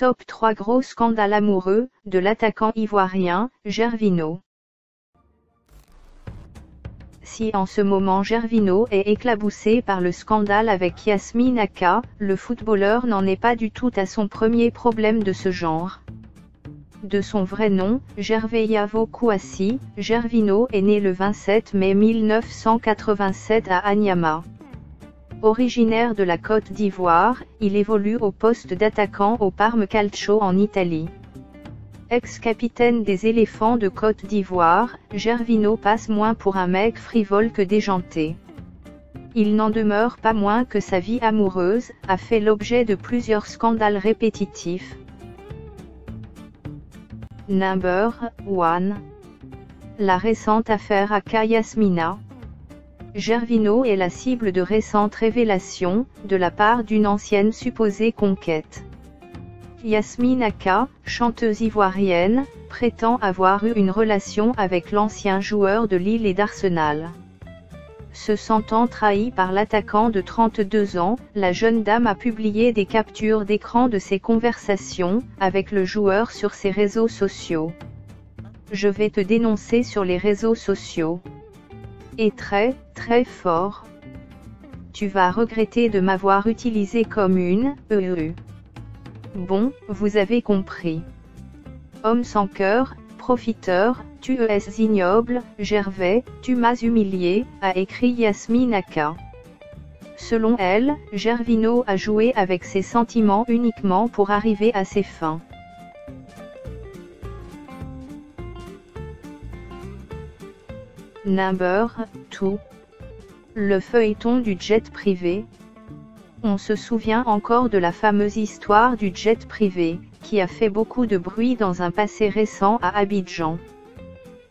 Top 3 gros scandales amoureux de l'attaquant ivoirien, Gervinho. Si en ce moment Gervinho est éclaboussé par le scandale avec Yasmine Aka, le footballeur n'en est pas du tout à son premier problème de ce genre. De son vrai nom, Gervais Yavo Kouassi, Gervinho est né le 27 mai 1987 à Anyama. Originaire de la Côte d'Ivoire, il évolue au poste d'attaquant au Parme Calcio en Italie. Ex-capitaine des éléphants de Côte d'Ivoire, Gervinho passe moins pour un mec frivole que déjanté. Il n'en demeure pas moins que sa vie amoureuse a fait l'objet de plusieurs scandales répétitifs. Number 1. La récente affaire Aka Yasmina. Gervinho est la cible de récentes révélations, de la part d'une ancienne supposée conquête. Yasmine Aka, chanteuse ivoirienne, prétend avoir eu une relation avec l'ancien joueur de Lille et d'Arsenal. Se sentant trahie par l'attaquant de 32 ans, la jeune dame a publié des captures d'écran de ses conversations avec le joueur sur ses réseaux sociaux. « Je vais te dénoncer sur les réseaux sociaux. Et très, très fort. Tu vas regretter de m'avoir utilisé comme une Bon, vous avez compris. Homme sans cœur, profiteur, tu es ignoble, Gervais, tu m'as humilié, a écrit Yasmine Aka. Selon elle, Gervinho a joué avec ses sentiments uniquement pour arriver à ses fins. Number 2. Le feuilleton du jet privé. On se souvient encore de la fameuse histoire du jet privé, qui a fait beaucoup de bruit dans un passé récent à Abidjan.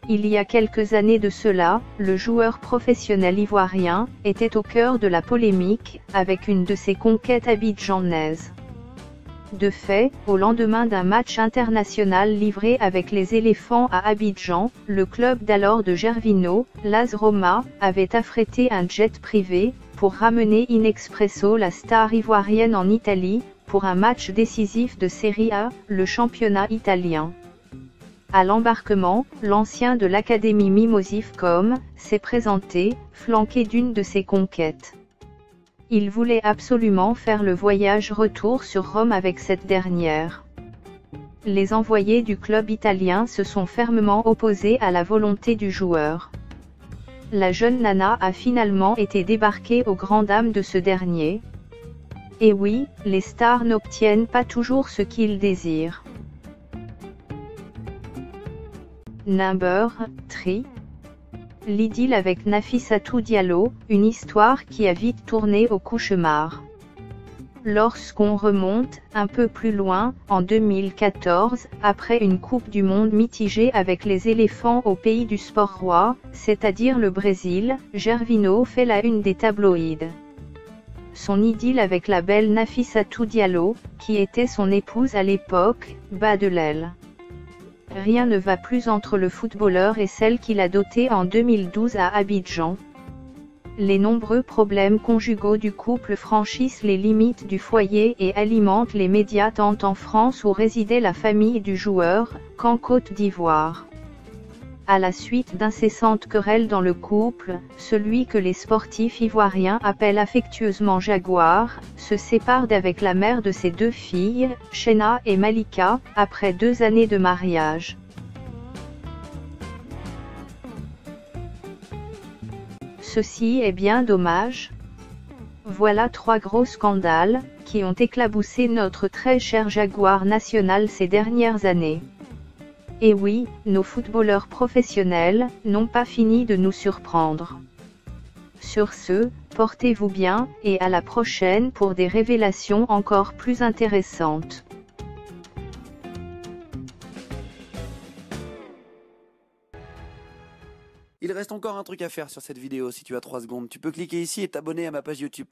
Il y a quelques années de cela, le joueur professionnel ivoirien était au cœur de la polémique, avec une de ses conquêtes abidjanaises. De fait, au lendemain d'un match international livré avec les éléphants à Abidjan, le club d'alors de Gervinho, l'AS Roma, avait affrété un jet privé, pour ramener in expresso la star ivoirienne en Italie, pour un match décisif de Serie A, le championnat italien. À l'embarquement, l'ancien de l'académie Mimosif.com s'est présenté, flanqué d'une de ses conquêtes. Il voulait absolument faire le voyage retour sur Rome avec cette dernière. Les envoyés du club italien se sont fermement opposés à la volonté du joueur. La jeune nana a finalement été débarquée aux grandes dames de ce dernier. Et oui, les stars n'obtiennent pas toujours ce qu'ils désirent. Number 3. L'idylle avec Nafissatou Diallo, une histoire qui a vite tourné au cauchemar. Lorsqu'on remonte un peu plus loin, en 2014, après une Coupe du Monde mitigée avec les éléphants au pays du sport roi, c'est-à-dire le Brésil, Gervinho fait la une des tabloïds. Son idylle avec la belle Nafissatou Diallo, qui était son épouse à l'époque, bat de l'aile. Rien ne va plus entre le footballeur et celle qu'il a dotée en 2012 à Abidjan. Les nombreux problèmes conjugaux du couple franchissent les limites du foyer et alimentent les médias tant en France où résidait la famille du joueur, qu'en Côte d'Ivoire. À la suite d'incessantes querelles dans le couple, celui que les sportifs ivoiriens appellent affectueusement Jaguar, se sépare d'avec la mère de ses deux filles, Chena et Malika, après 2 années de mariage. Ceci est bien dommage. Voilà 3 gros scandales, qui ont éclaboussé notre très cher Jaguar national ces dernières années. Et oui, nos footballeurs professionnels n'ont pas fini de nous surprendre. Sur ce, portez-vous bien, et à la prochaine pour des révélations encore plus intéressantes. Il reste encore un truc à faire sur cette vidéo. Si tu as 3 secondes, tu peux cliquer ici et t'abonner à ma page YouTube.